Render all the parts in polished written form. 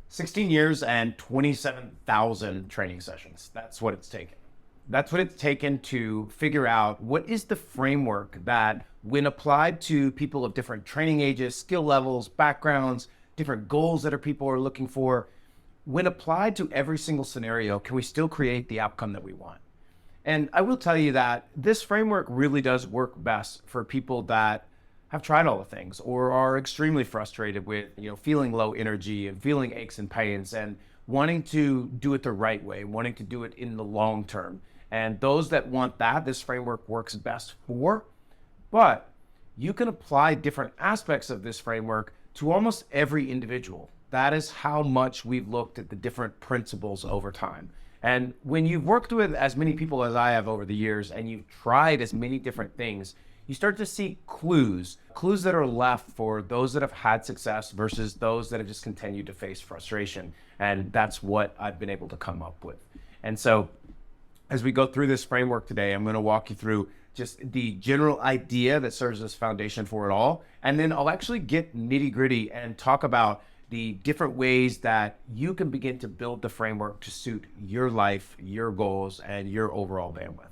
16 years and 27,000 training sessions. That's what it's taken. That's what it's taken to figure out what is the framework that, when applied to people of different training ages, skill levels, backgrounds, different goals that people are looking for, when applied to every single scenario, can we still create the outcome that we want? And I will tell you that this framework really does work best for people that have tried all the things or are extremely frustrated with, feeling low energy and feeling aches and pains and wanting to do it the right way, wanting to do it in the long term. And those that want that, this framework works best for. But you can apply different aspects of this framework to almost every individual. That is how much we've looked at the different principles over time. And when you've worked with as many people as I have over the years and you've tried as many different things, you start to see clues that are left for those that have had success versus those that have just continued to face frustration. And that's what I've been able to come up with. And so as we go through this framework today, I'm going to walk you through just the general idea that serves as foundation for it all. And then I'll actually get nitty gritty and talk about the different ways that you can begin to build the framework to suit your life, your goals, and your overall bandwidth.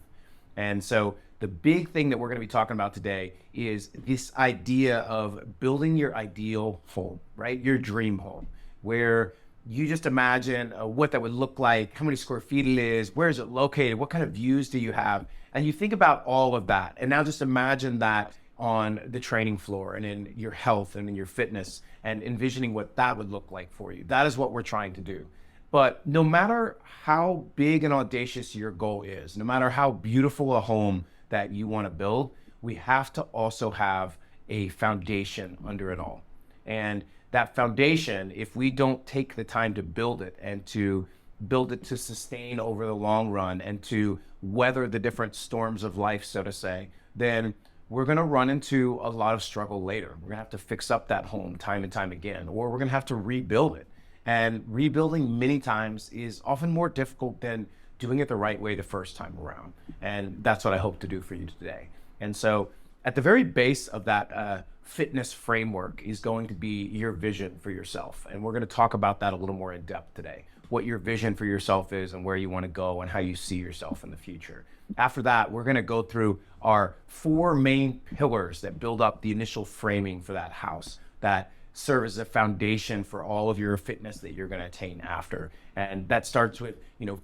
And so the big thing that we're going to be talking about today is this idea of building your ideal home, right? Your dream home, where you just imagine what that would look like, how many square feet it is, where is it located, what kind of views do you have? And you think about all of that. And now just imagine that on the training floor and in your health and in your fitness and envisioning what that would look like for you. That is what we're trying to do. But no matter how big and audacious your goal is, no matter how beautiful a home that you want to build, we have to also have a foundation under it all. And that foundation, if we don't take the time to build it and to build it to sustain over the long run and to weather the different storms of life, so to say, then we're going to run into a lot of struggle later. We're going to have to fix up that home time and time again, or we're going to have to rebuild it. And rebuilding many times is often more difficult than doing it the right way the first time around. And that's what I hope to do for you today. And so at the very base of that fitness framework is going to be your vision for yourself. And we're going to talk about that a little more in depth today, what your vision for yourself is and where you want to go and how you see yourself in the future. After that, we're going to go through our 4 main pillars that build up the initial framing for that house, that serve as a foundation for all of your fitness that you're going to attain after. And that starts with,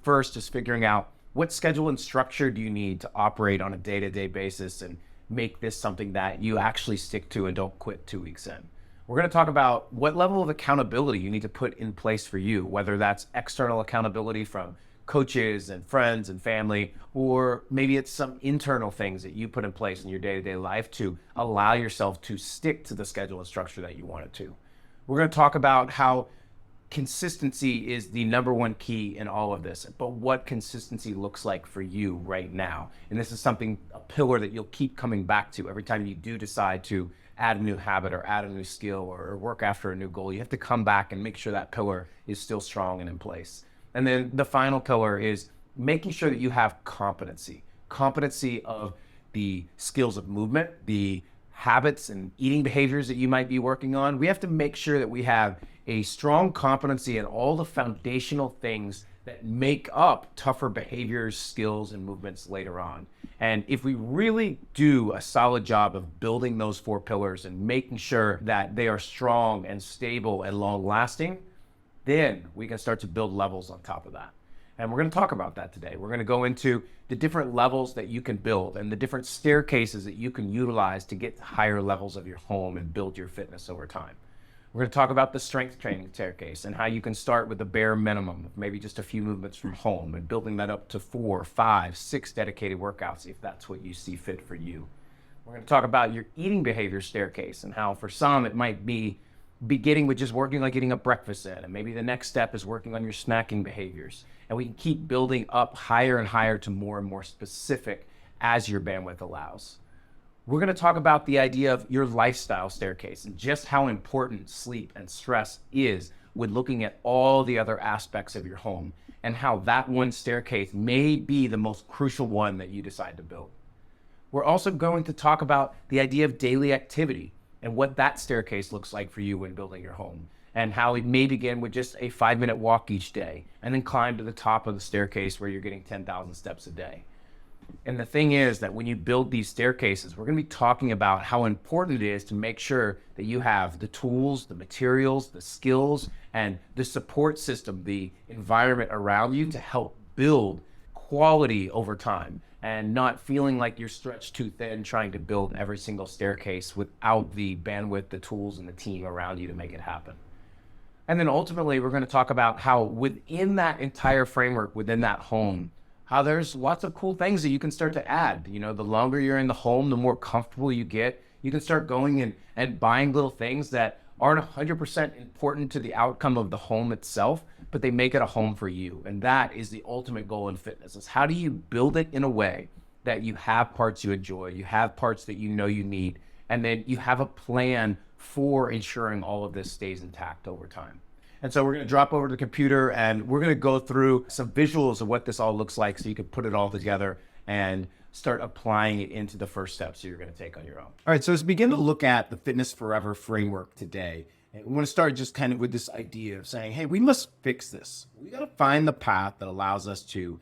first just figuring out what schedule and structure do you need to operate on a day-to-day basis and make this something that you actually stick to and don't quit 2 weeks in. We're going to talk about what level of accountability you need to put in place for you, whether that's external accountability from coaches and friends and family, or maybe it's some internal things that you put in place in your day-to-day life to allow yourself to stick to the schedule and structure that you want it to. We're going to talk about how consistency is the number one key in all of this, but what consistency looks like for you right now. And this is something, a pillar that you'll keep coming back to every time you do decide to add a new habit or add a new skill or work after a new goal. You have to come back and make sure that pillar is still strong and in place. And then the final pillar is making sure that you have competency of the skills of movement, the habits and eating behaviors that you might be working on. We have to make sure that we have a strong competency in all the foundational things that make up tougher behaviors, skills, and movements later on. And if we really do a solid job of building those 4 pillars and making sure that they are strong and stable and long lasting, then we can start to build levels on top of that. And we're going to talk about that today. We're going to go into the different levels that you can build and the different staircases that you can utilize to get to higher levels of your home and build your fitness over time. We're going to talk about the strength training staircase and how you can start with the bare minimum of maybe just a few movements from home and building that up to 4, 5, 6 dedicated workouts if that's what you see fit for you. We're going to talk about your eating behavior staircase and how for some it might be beginning with just working like getting a breakfast in, and maybe the next step is working on your snacking behaviors. And we can keep building up higher and higher to more and more specific as your bandwidth allows. We're going to talk about the idea of your lifestyle staircase and just how important sleep and stress is when looking at all the other aspects of your home and how that one staircase may be the most crucial one that you decide to build. We're also going to talk about the idea of daily activity and what that staircase looks like for you when building your home. and how it may begin with just a 5-minute walk each day and then climb to the top of the staircase where you're getting 10,000 steps a day. And the thing is that when you build these staircases, we're going to be talking about how important it is to make sure that you have the tools, the materials, the skills, and the support system, the environment around you to help build quality over time, and not feeling like you're stretched too thin trying to build every single staircase without the bandwidth, the tools, and the team around you to make it happen. And then ultimately, we're going to talk about how within that entire framework, within that home, how there's lots of cool things that you can start to add. You know, the longer you're in the home, the more comfortable you get. You can start going and buying little things that aren't 100% important to the outcome of the home itself, but they make it a home for you. And that is the ultimate goal in fitness, is how do you build it in a way that you have parts you enjoy, you have parts that you know you need, and then you have a plan for ensuring all of this stays intact over time. And so we're going to drop over to the computer and we're going to go through some visuals of what this all looks like so you can put it all together and start applying it into the first steps you're going to take on your own. All right, so let's begin to look at the Fitness Forever framework today. And we want to start just kind of with this idea of saying, hey, we must fix this. We got to find the path that allows us to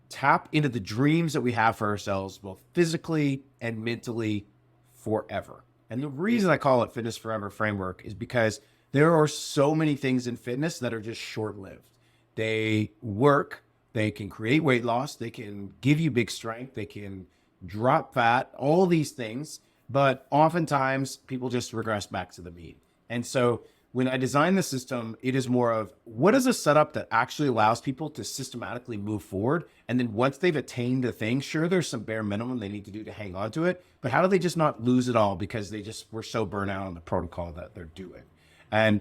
tap into the dreams that we have for ourselves, both physically and mentally, forever. And the reason I call it Fitness Forever framework is because there are so many things in fitness that are just short-lived. They work, they can create weight loss, they can give you big strength, they can drop fat, all these things, but oftentimes people just regress back to the mean. And so when I design the system, it is more of what is a setup that actually allows people to systematically move forward. And then once they've attained the thing, sure, there's some bare minimum they need to do to hang on to it, but how do they just not lose it all because they just were so burnt out on the protocol that they're doing? And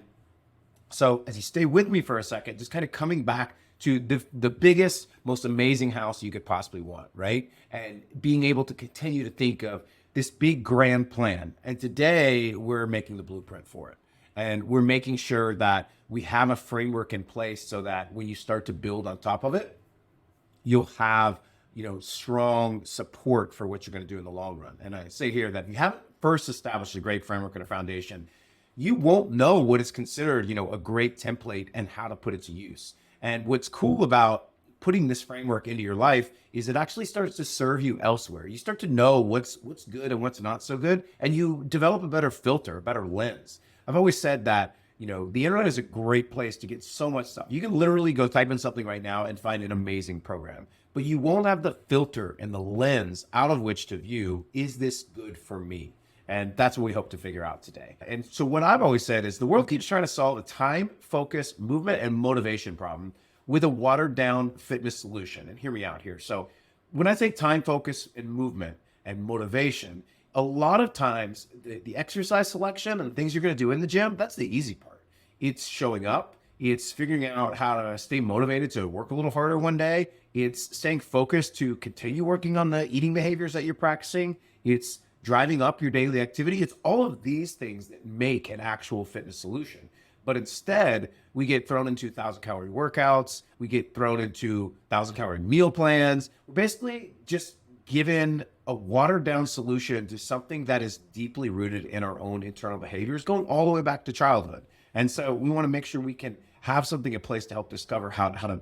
so as you stay with me for a second, just kind of coming back to the biggest, most amazing house you could possibly want, right? And being able to continue to think of this big grand plan. And today we're making the blueprint for it. And we're making sure that we have a framework in place so that when you start to build on top of it, you'll have, strong support for what you're going to do in the long run. And I say here that if you haven't first established a great framework and a foundation, you won't know what is considered, a great template and how to put it to use. And what's cool about putting this framework into your life is it actually starts to serve you elsewhere. You start to know what's good and what's not so good, and you develop a better filter, a better lens. I've always said that, the internet is a great place to get so much stuff. You can literally go type in something right now and find an amazing program, but you won't have the filter and the lens out of which to view, is this good for me? And that's what we hope to figure out today. And so what I've always said is the world keeps trying to solve a time, focus, movement, and motivation problem with a watered down fitness solution. And hear me out here. So when I say time, focus, and movement and motivation, a lot of times the exercise selection and the things you're going to do in the gym, that's the easy part. It's showing up. It's figuring out how to stay motivated to work a little harder one day. It's staying focused to continue working on the eating behaviors that you're practicing. It's driving up your daily activity. It's all of these things that make an actual fitness solution. But instead, we get thrown into 1,000-calorie workouts. We get thrown into 1,000-calorie meal plans. We're basically just given a watered-down solution to something that is deeply rooted in our own internal behaviors, going all the way back to childhood. And so we want to make sure we can have something in place to help discover how to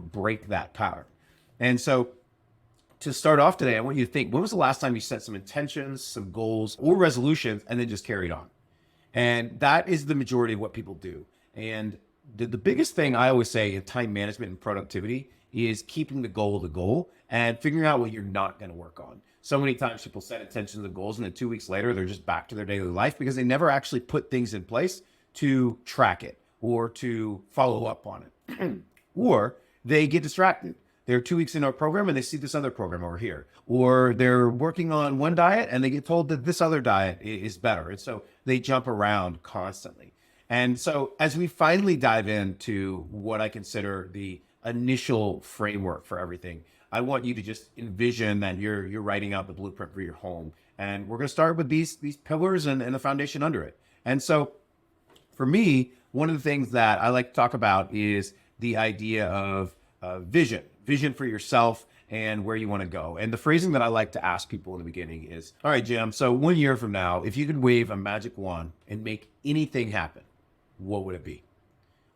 break that pattern. And so to start off today, I want you to think, when was the last time you set some intentions, some goals, or resolutions, and then just carried on? And that is the majority of what people do. And the biggest thing I always say in time management and productivity is keeping the goal and figuring out what you're not going to work on. So many times people set intentions and goals, and then 2 weeks later, they're just back to their daily life because they never actually put things in place to track it or to follow up on it. Or they get distracted. They're 2 weeks into a program and they see this other program over here. Or they're working on one diet and they get told that this other diet is better. And so they jump around constantly. And so as we finally dive into what I consider the initial framework for everything, I want you to just envision that you're writing out the blueprint for your home. And we're going to start with these pillars and the foundation under it. And so for me, one of the things that I like to talk about is the idea of vision for yourself and where you want to go. And the phrasing that I like to ask people in the beginning is, all right, Jim, so 1 year from now, if you could wave a magic wand and make anything happen, what would it be?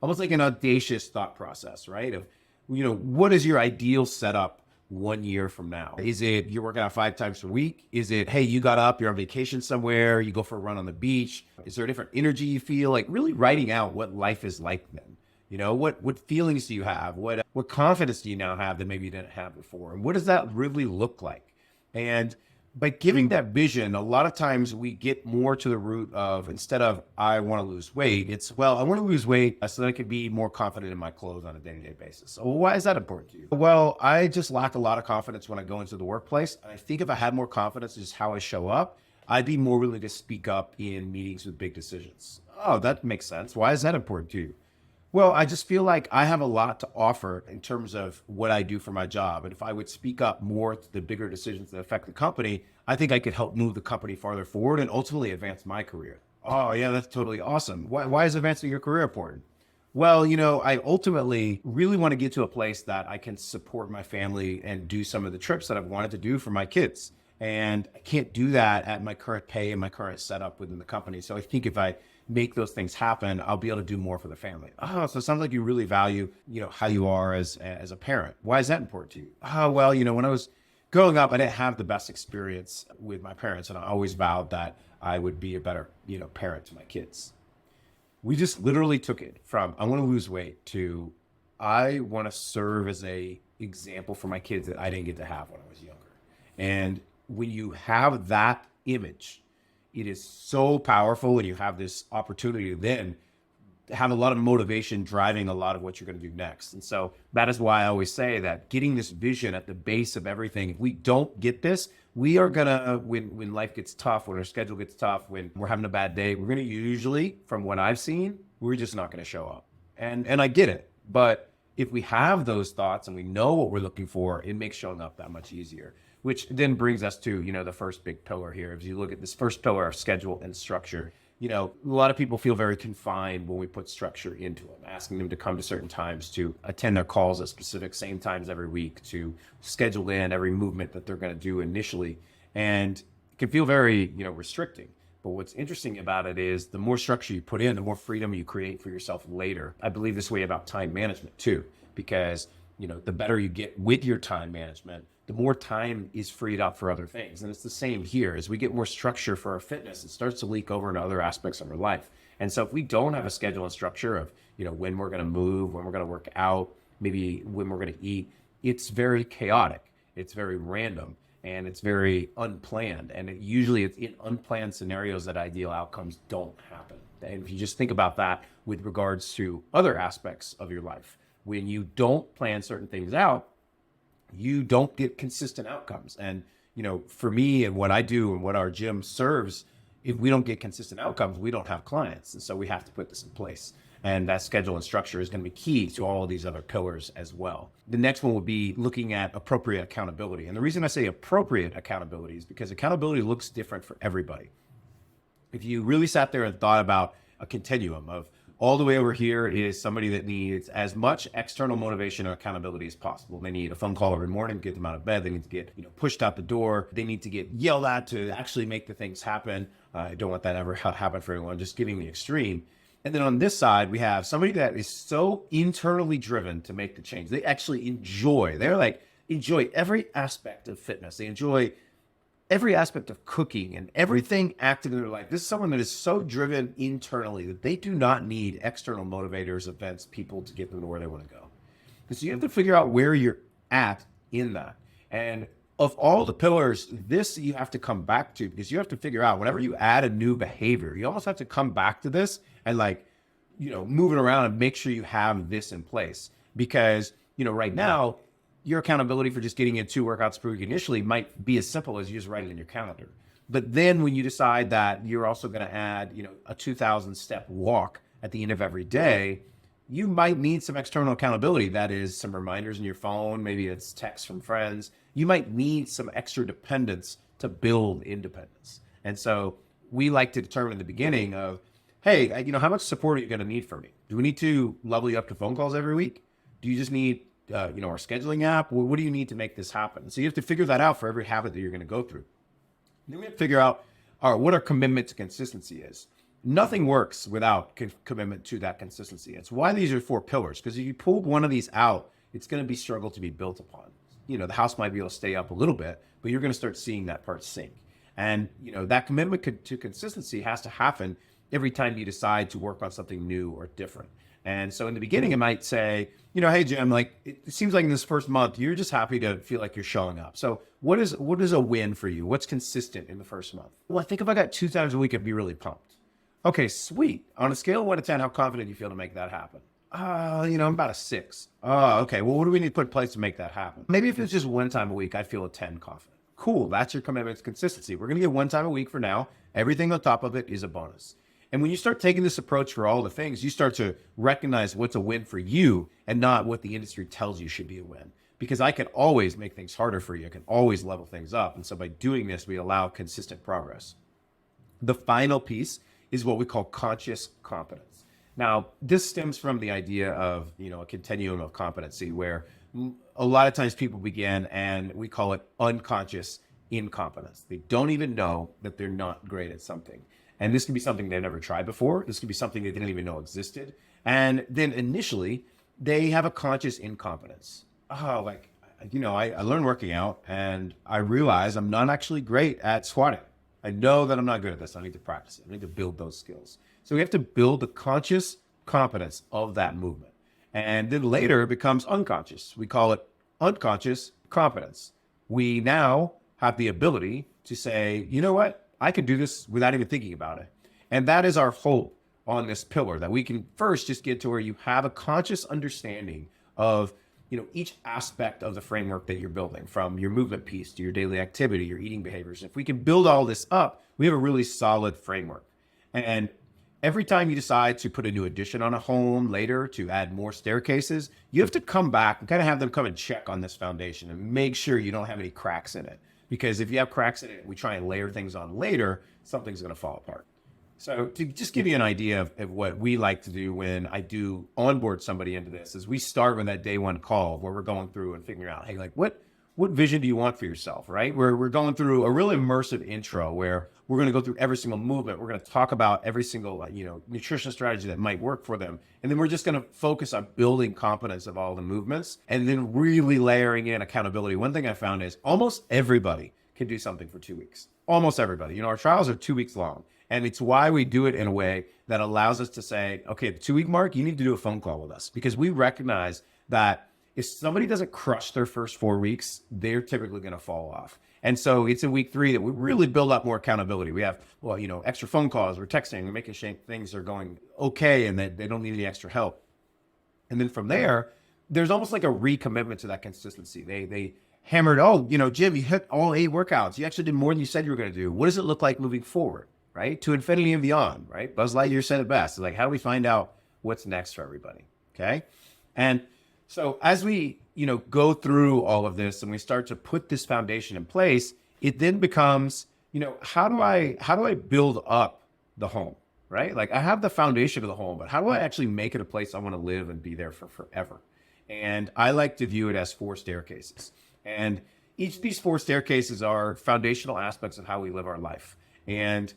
Almost like an audacious thought process, right? Of, what is your ideal setup 1 year from now? Is it you're working out 5 times a week? Is it, hey, you got up, you're on vacation somewhere, you go for a run on the beach? Is there a different energy you feel? Like really writing out what life is like then. What feelings do you have? What confidence do you now have that maybe you didn't have before? And what does that really look like? And by giving that vision, a lot of times we get more to the root of, instead of I want to lose weight, it's, well, I want to lose weight so that I can be more confident in my clothes on a day-to-day basis. So why is that important to you? Well, I just lack a lot of confidence when I go into the workplace. I think if I had more confidence in just how I show up, I'd be more willing to speak up in meetings with big decisions. Oh, that makes sense. Why is that important to you? Well, I just feel like I have a lot to offer in terms of what I do for my job. And if I would speak up more to the bigger decisions that affect the company, I think I could help move the company farther forward and ultimately advance my career. Oh, yeah, that's totally awesome. Why is advancing your career important? Well, I ultimately really want to get to a place that I can support my family and do some of the trips that I've wanted to do for my kids. And I can't do that at my current pay and my current setup within the company. So I think if I make those things happen, I'll be able to do more for the family. Oh, so it sounds like you really value, how you are as a parent. Why is that important to you? Oh, well, when I was growing up, I didn't have the best experience with my parents, and I always vowed that I would be a better, parent to my kids. We just literally took it from I want to lose weight to I want to serve as a example for my kids that I didn't get to have when I was younger. And when you have that image, it is so powerful, and you have this opportunity to then have a lot of motivation driving a lot of what you're going to do next. And so that is why I always say that getting this vision at the base of everything, if we don't get this, we are going to, when life gets tough, when our schedule gets tough, when we're having a bad day, we're going to usually, from what I've seen, we're just not going to show up. And I get it. But if we have those thoughts and we know what we're looking for, it makes showing up that much easier. Which then brings us to, the first big pillar here. If you look at this first pillar of schedule and structure, a lot of people feel very confined when we put structure into them, asking them to come to certain times, to attend their calls at specific same times every week, to schedule in every movement that they're going to do initially. And it can feel very, restricting. But what's interesting about it is the more structure you put in, the more freedom you create for yourself later. I believe this way about time management too, because, the better you get with your time management, the more time is freed up for other things. And it's the same here. As we get more structure for our fitness, it starts to leak over into other aspects of our life. And so if we don't have a schedule and structure of, when we're going to move, when we're going to work out, maybe when we're going to eat, it's very chaotic. It's very random, and it's very unplanned. And usually it's in unplanned scenarios that ideal outcomes don't happen. And if you just think about that with regards to other aspects of your life, when you don't plan certain things out, you don't get consistent outcomes. And, for me and what I do and what our gym serves, if we don't get consistent outcomes, we don't have clients. And so we have to put this in place. And that schedule and structure is going to be key to all of these other pillars as well. The next one would be looking at appropriate accountability. And the reason I say appropriate accountability is because accountability looks different for everybody. If you really sat there and thought about a continuum of, all the way over here is somebody that needs as much external motivation or accountability as possible. They need a phone call every morning to get them out of bed. They need to get pushed out the door. They need to get yelled at to actually make the things happen. I don't want that ever happen for anyone, just giving the extreme. And then on this side, we have somebody that is so internally driven to make the change. They actually enjoy every aspect of fitness. They enjoy every aspect of cooking and everything active in their life. This is someone that is so driven internally that they do not need external motivators, events, people to get them to where they want to go. And so you have to figure out where you're at in that. And of all the pillars, this you have to come back to, because you have to figure out whenever you add a new behavior, you almost have to come back to this and move it around and make sure you have this in place. Because, right now, your accountability for just getting in 2 workouts per week initially might be as simple as you just write it in your calendar. But then when you decide that you're also going to add, a 2,000 step walk at the end of every day, you might need some external accountability. That is some reminders in your phone. Maybe it's texts from friends. You might need some extra dependence to build independence. And so we like to determine in the beginning of, hey, how much support are you going to need from me? Do we need to level you up to phone calls every week? Do you just need our scheduling app? What do you need to make this happen? So you have to figure that out for every habit that you're going to go through. Then we have to figure out, all right, what our commitment to consistency is. nothing works without commitment to that consistency. It's why these are 4 pillars, because if you pulled one of these out, it's going to be struggle to be built upon. The house might be able to stay up a little bit, but you're going to start seeing that part sink. And, that commitment to consistency has to happen every time you decide to work on something new or different. And so in the beginning, it might say, hey, Jim, like, it seems like in this first month, you're just happy to feel like you're showing up. So what is a win for you? What's consistent in the first month? Well, I think if I got 2 times a week, I'd be really pumped. Okay, sweet. On a scale of 1 to 10, how confident do you feel to make that happen? I'm about a 6. Oh, okay. Well, what do we need to put in place to make that happen? Maybe if it's just 1 time a week, I'd feel a 10 confident. Cool. That's your commitment to consistency. We're going to get 1 time a week for now. Everything on top of it is a bonus. And when you start taking this approach for all the things, you start to recognize what's a win for you and not what the industry tells you should be a win. Because I can always make things harder for you. I can always level things up. And so by doing this, we allow consistent progress. The final piece is what we call conscious competence. Now, this stems from the idea of, a continuum of competency where a lot of times people begin and we call it unconscious incompetence. They don't even know that they're not great at something. And this can be something they've never tried before. This could be something they didn't even know existed. And then initially, they have a conscious incompetence. I learned working out and I realized I'm not actually great at squatting. I know that I'm not good at this. I need to practice it. I need to build those skills. So we have to build the conscious competence of that movement. And then later it becomes unconscious. We call it unconscious competence. We now have the ability to say, you know what? I can do this without even thinking about it. And that is our hope on this pillar, that we can first just get to where you have a conscious understanding of, each aspect of the framework that you're building, from your movement piece to your daily activity, your eating behaviors. If we can build all this up, we have a really solid framework. And every time you decide to put a new addition on a home later to add more staircases, you have to come back and kind of have them come and check on this foundation and make sure you don't have any cracks in it. Because if you have cracks in it, we try and layer things on later, something's going to fall apart. So to just give you an idea of what we like to do when I do onboard somebody into this, is we start with that day 1 call where we're going through and figuring out, hey, like what vision do you want for yourself, right? We're going through a really immersive intro where we're going to go through every single movement. We're going to talk about every single, nutrition strategy that might work for them. And then we're just going to focus on building competence of all the movements and then really layering in accountability. One thing I found is almost everybody can do something for 2 weeks. Almost everybody. Our trials are 2 weeks long. And it's why we do it in a way that allows us to say, okay, the 2-week mark, you need to do a phone call with us, because we recognize that if somebody doesn't crush their first 4 weeks, they're typically going to fall off. And so it's in week 3 that we really build up more accountability. We have, extra phone calls, we're texting, we're making sure things are going okay and that they don't need any extra help. And then from there, there's almost like a recommitment to that consistency. They hammered, Jim, you hit all 8 workouts. You actually did more than you said you were going to do. What does it look like moving forward, right? To infinity and beyond, right? Buzz Lightyear said it best. It's like, how do we find out what's next for everybody? Okay. And so as we, go through all of this and we start to put this foundation in place, it then becomes, how do I build up the home, right? Like I have the foundation of the home, but how do I actually make it a place I want to live and be there for forever? And I like to view it as 4 staircases. And each of these 4 staircases are foundational aspects of how we live our life. And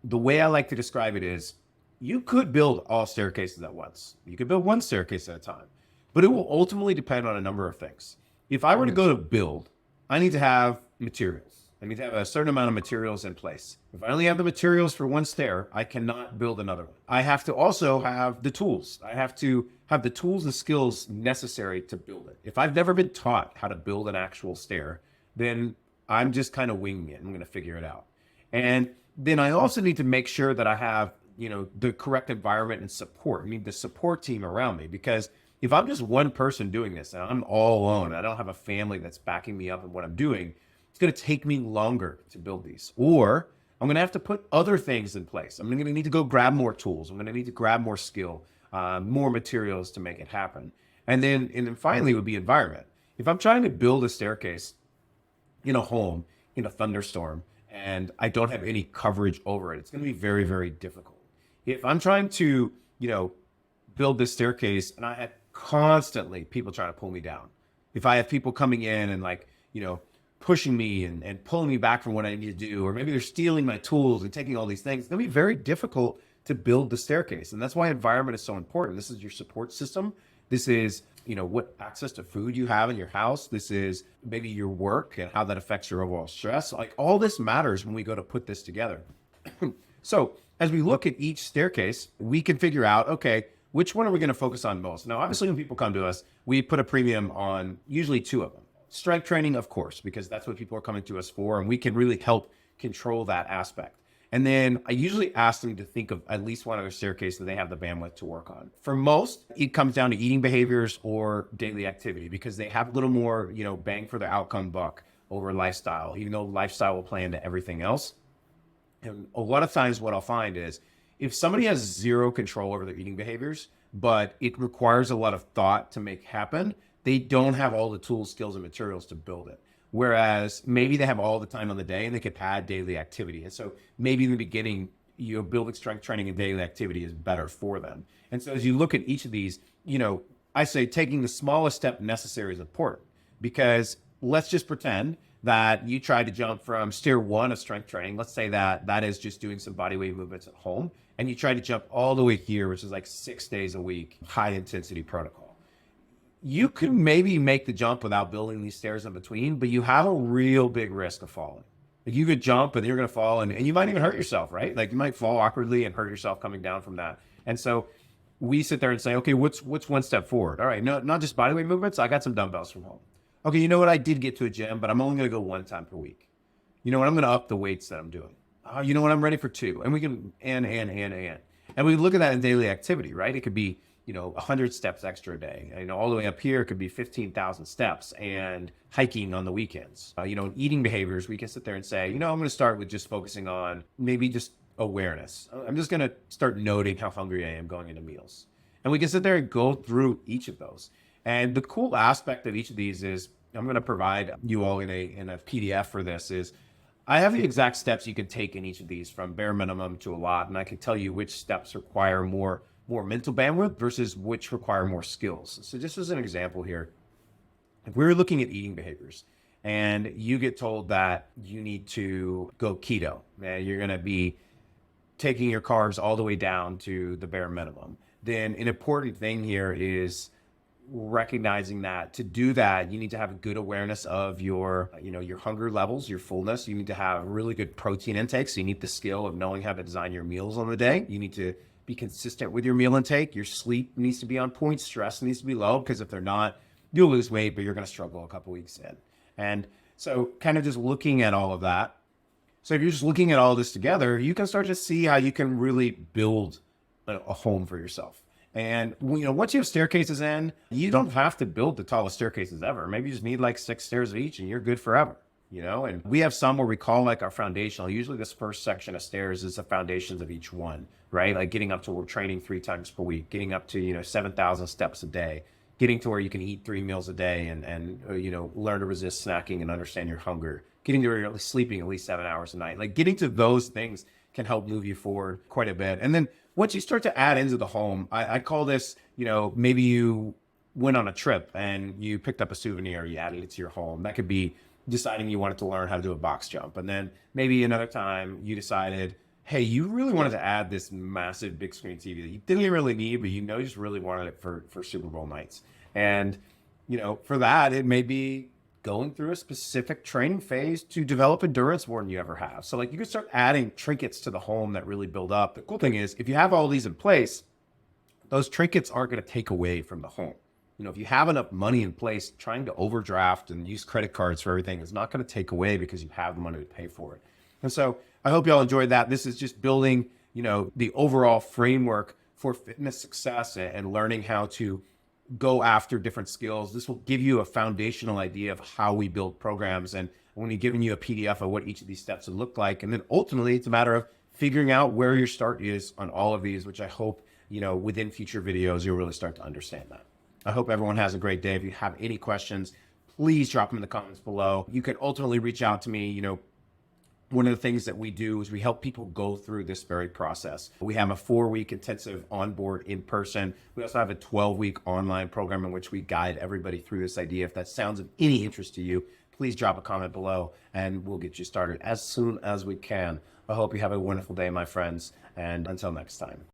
the way I like to describe it is, you could build all staircases at once. You could build 1 staircase at a time, but it will ultimately depend on a number of things. If I were to go to build, I need to have materials. I need to have a certain amount of materials in place. If I only have the materials for 1 stair, I cannot build another one. I have to also have the tools. I have to have the tools and skills necessary to build it. If I've never been taught how to build an actual stair, then I'm just kind of winging it. I'm going to figure it out. And then I also need to make sure that I have, the correct environment and support. I need the support team around me, because if I'm just one person doing this and I'm all alone, and I don't have a family that's backing me up in what I'm doing, it's going to take me longer to build these. Or I'm going to have to put other things in place. I'm going to need to go grab more tools. I'm going to need to grab more skill, more materials to make it happen. And then finally would be environment. If I'm trying to build a staircase in a home, in a thunderstorm, and I don't have any coverage over it, it's going to be very, very difficult. If I'm trying to, build this staircase and I have constantly people trying to pull me down, if I have people coming in and pushing me and pulling me back from what I need to do, or maybe they're stealing my tools and taking all these things, it's going to be very difficult to build the staircase. And that's why environment is so important. This is your support system. This is, what access to food you have in your house. This is maybe your work and how that affects your overall stress. Like all this matters when we go to put this together. So as we look at each staircase, we can figure out, okay, which one are we going to focus on most? Now, obviously, when people come to us, we put a premium on usually two of them. Strength training, of course, because that's what people are coming to us for, and we can really help control that aspect. And then I usually ask them to think of at least one other staircase that they have the bandwidth to work on. For most, it comes down to eating behaviors or daily activity because they have a little more, bang for their outcome buck over lifestyle, even though lifestyle will play into everything else. And a lot of times what I'll find is if somebody has zero control over their eating behaviors, but it requires a lot of thought to make happen, they don't have all the tools, skills, and materials to build it. Whereas maybe they have all the time on the day and they could add daily activity. And so maybe in the beginning, building strength training and daily activity is better for them. And so as you look at each of these, I say taking the smallest step necessary is important because let's just pretend that you tried to jump from stair 1 of strength training. Let's say that is just doing some body weight movements at home. And you try to jump all the way here, which is like 6 days a week, high intensity protocol. You could maybe make the jump without building these stairs in between, but you have a real big risk of falling. Like you could jump and you're going to fall and you might even hurt yourself, right? Like you might fall awkwardly and hurt yourself coming down from that. And so we sit there and say, okay, what's one step forward? All right, no, not just body weight movements. I got some dumbbells from home. Okay, you know what? I did get to a gym, but I'm only going to go 1 time per week. You know what? I'm going to up the weights that I'm doing. You know what? I'm ready for 2. And we can, and we look at that in daily activity, right? It could be, 100 steps extra a day. All the way up here, it could be 15,000 steps and hiking on the weekends. Eating behaviors, we can sit there and say, I'm going to start with just focusing on maybe just awareness. I'm just going to start noting how hungry I am going into meals. And we can sit there and go through each of those. And the cool aspect of each of these is I'm going to provide you all in a PDF for this is I have the exact steps you can take in each of these from bare minimum to a lot. And I can tell you which steps require more mental bandwidth versus which require more skills. So just as an example here, if we were looking at eating behaviors and you get told that you need to go keto, and you're going to be taking your carbs all the way down to the bare minimum, then an important thing here is recognizing that to do that, you need to have a good awareness of your hunger levels, your fullness. You need to have really good protein intake. So you need the skill of knowing how to design your meals on the day. You need to be consistent with your meal intake. Your sleep needs to be on point. Stress needs to be low because if they're not, you'll lose weight, but you're going to struggle a couple weeks in. And so kind of just looking at all of that. So if you're just looking at all this together, you can start to see how you can really build a home for yourself. And, once you have staircases in, you don't have to build the tallest staircases ever. Maybe you just need like 6 stairs each and you're good forever, and we have some where we call like our foundational. Usually this first section of stairs is the foundations of each one, right? Like getting up to we're training 3 times per week, getting up to, 7,000 steps a day, getting to where you can eat 3 meals a day and learn to resist snacking and understand your hunger, getting to where you're sleeping at least 7 hours a night. Like getting to those things can help move you forward quite a bit. And then once you start to add into the home, I call this, maybe you went on a trip and you picked up a souvenir, you added it to your home. That could be deciding you wanted to learn how to do a box jump. And then maybe another time you decided, hey, you really wanted to add this massive big screen TV that you didn't really need, but you just really wanted it for Super Bowl nights. And, for that, it may be going through a specific training phase to develop endurance more than you ever have. So like you can start adding trinkets to the home that really build up. The cool thing is if you have all these in place, those trinkets aren't going to take away from the home. If you have enough money in place, trying to overdraft and use credit cards for everything is not going to take away because you have the money to pay for it. And so I hope y'all enjoyed that. This is just building, the overall framework for fitness success and learning how to go after different skills. This will give you a foundational idea of how we build programs. And when we're giving you a PDF of what each of these steps would look like. And then ultimately it's a matter of figuring out where your start is on all of these, which I hope, within future videos, you'll really start to understand that. I hope everyone has a great day. If you have any questions, please drop them in the comments below. You can ultimately reach out to me. One of the things that we do is we help people go through this very process. We have a 4-week intensive onboard in person. We also have a 12-week online program in which we guide everybody through this idea. If that sounds of any interest to you, please drop a comment below and we'll get you started as soon as we can. I hope you have a wonderful day, my friends, And until next time.